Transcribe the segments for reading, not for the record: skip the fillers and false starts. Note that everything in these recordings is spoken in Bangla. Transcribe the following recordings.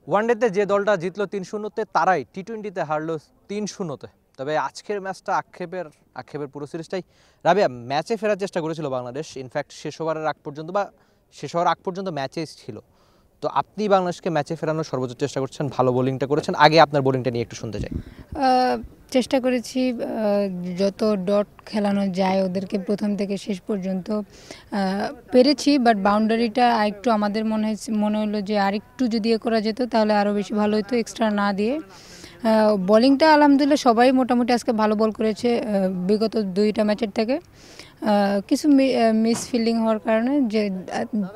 ওয়ানডেতে যে দলটা জিতলো 3-0-তে তারাই টি-20তে হারলো 3-0-তে। তবে আজকের ম্যাচটা আক্ষেপের পুরো সিরিজটাই। রাবিয়া, ম্যাচে ফেরার চেষ্টা করেছিল বাংলাদেশ, ইনফ্যাক্ট শেষ হওয়ার আগ পর্যন্ত ম্যাচেই ছিল। তো আপনি বাংলাদেশকে ম্যাচে ফেরানোর সর্বোচ্চ চেষ্টা করছেন, ভালো বোলিংটা করেছেন। আগে আপনার বোলিংটা নিয়ে একটু শুনতে চাই। চেষ্টা করেছি যত ডট খেলানো যায় ওদেরকে প্রথম থেকে শেষ পর্যন্ত পেরেছি, বাট বাউন্ডারিটা আরেকটু আমাদের মনে হলো যে আরেকটু যদি করা যেত তাহলে আরও বেশি ভালো হতো, এক্সট্রা না দিয়ে। বোলিংটা আলহামদুলিল্লাহ সবাই মোটামুটি আজকে ভালো বল করেছে বিগত 2টা ম্যাচের থেকে। কিছু মিস ফিল্ডিং হওয়ার কারণে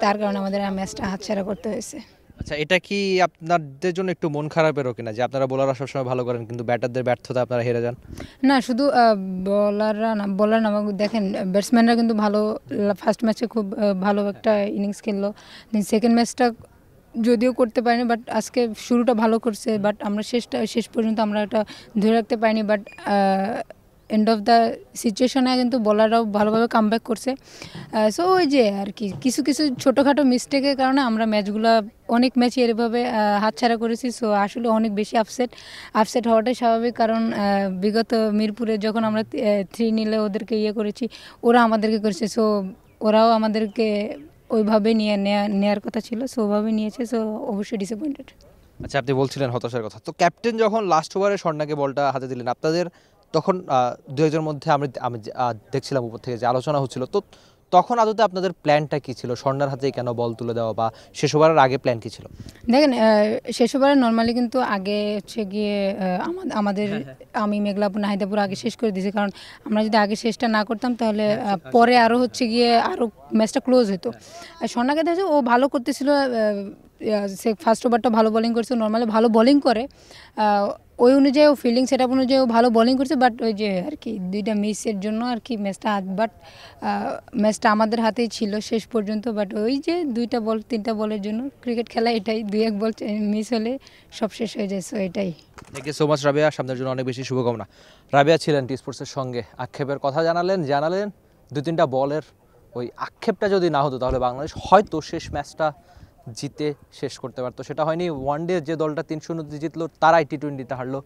তার কারণে আমাদের ম্যাচটা হাতছাড়া করতে হয়েছে। আচ্ছা, এটা কি আপনাদের জন্য একটু মন খারাপেরও কিনা যে আপনারা বোলাররা সবসময় ভালো করেন কিন্তু ব্যাটারদের ব্যর্থতা আপনারা হেরে যান? না, শুধু বোলার না, দেখেন ব্যাটসম্যানরা কিন্তু ভালো, ফার্স্ট ম্যাচে খুব ভালো একটা ইনিংস খেললো, সেকেন্ড ম্যাচটা যদিও করতে পারিনি, বাট আজকে শুরুটা ভালো করছে, বাট আমরা শেষ পর্যন্ত আমরা এটা ধরে রাখতে পারিনি। বাট এন্ড অফ দ্য সিচুয়েশনে কিন্তু বোলাররাও ভালোভাবে কামব্যাক করছে। সো ওই যে আর কি কিছু ছোটোখাটো মিস্টেকের কারণে আমরা অনেক ম্যাচই এরভাবে হাতছাড়া করেছি। সো আসলে অনেক বেশি আপসেট হওয়াটাই স্বাভাবিক, কারণ বিগত মিরপুরে যখন আমরা 3-0 ওদেরকে করেছি, ওরা আমাদেরকে করেছে। সো ওরাও আমাদেরকে ওইভাবে নেওয়ার কথা ছিল, সো ওভাবে নিয়েছে। সো অবশ্যই ডিসঅ্যাপয়েন্টেড। আচ্ছা, আপনি বলছিলেন হতাশার কথা, তো ক্যাপ্টেন যখন লাস্ট ওভারে স্বর্ণাকে বলটা হাতে দিলেন আপনাদের, তখন দু একজনের মধ্যে আমি দেখছিলাম উপর থেকে যে আলোচনা হচ্ছিল, তো তখন আদতে আপনাদের প্ল্যানটা কী ছিল? স্বর্ণার হাতেই কেন বল তুলে দেওয়া, বা শেষ ওভারের আগে প্ল্যান কী ছিল? দেখেন, শেষ ওভারে নর্মালি কিন্তু আগে হচ্ছে গিয়ে আমাদের আমি মেঘলাপুর নাহিদাপুর আগে শেষ করে দিয়েছি, কারণ আমরা যদি আগে শেষটা না করতাম তাহলে পরে আরও হচ্ছে গিয়ে আরও ম্যাচটা ক্লোজ হতো। স্বর্ণাকে দেখে ও ভালো করতেছিল, সে ফার্স্ট ওভারটা ভালো বোলিং করছে, নর্মালি ভালো বোলিং করে, ওই অনুযায়ী ফিল্ডিং সেট আপ অনুযায়ী ভালো বোলিং করছে। বাট ওই যে আর কি 2টা মিসের জন্য আর কি ম্যাচটা আমাদের হাতেই ছিল শেষ পর্যন্ত। বাট ওই যে 2টা বল 3টা বলের জন্য ক্রিকেট খেলা এটাই, 2-1 বল মিস হলে সব শেষ হয়ে যায়। সো এটাই। Thank you so much Rabia, সামনের জন্য অনেক বেশি শুভকামনা। রাবিয়া ছিলেন টি স্পোর্টসের সঙ্গে, আক্ষেপের কথা জানালেন 2-3টা বলের ওই আক্ষেপটা যদি না হতো তাহলে বাংলাদেশ হয়তো শেষ ম্যাচটা জিতে শেষ করতে পারতো। সেটা হয়নি। ওয়ানডে যে দলটা 3-0 জিতলো তারাই টি-20তে হারলো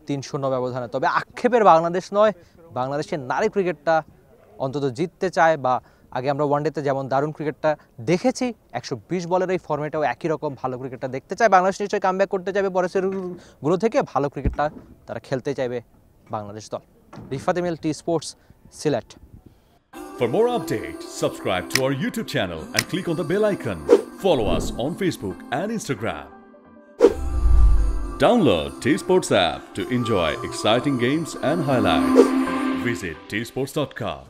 3-0 ব্যবধানে। তবে আক্ষেপের বাংলাদেশ নয়, বাংলাদেশের নারী ক্রিকেটটা অন্তত জিততে চায়, বা আগে আমরা ওয়ানডেতে যেমন দারুণ ক্রিকেটটা দেখেছি 120 বলের এই ফর্মেটেও একই রকম ভালো ক্রিকেটটা দেখতে চায় বাংলাদেশ। নিশ্চয়ই কামব্যাক করতে চাইবে পরের সিরিজগুলো থেকে, ভালো ক্রিকেটটা তারা খেলতে চাইবে বাংলাদেশ দল। Rifat Emil, T Sports, Sylhet. For more updates, subscribe to our YouTube channel and click on the bell icon. Follow us on Facebook and Instagram. Download T-Sports app to enjoy exciting games and highlights. Visit tsports.com.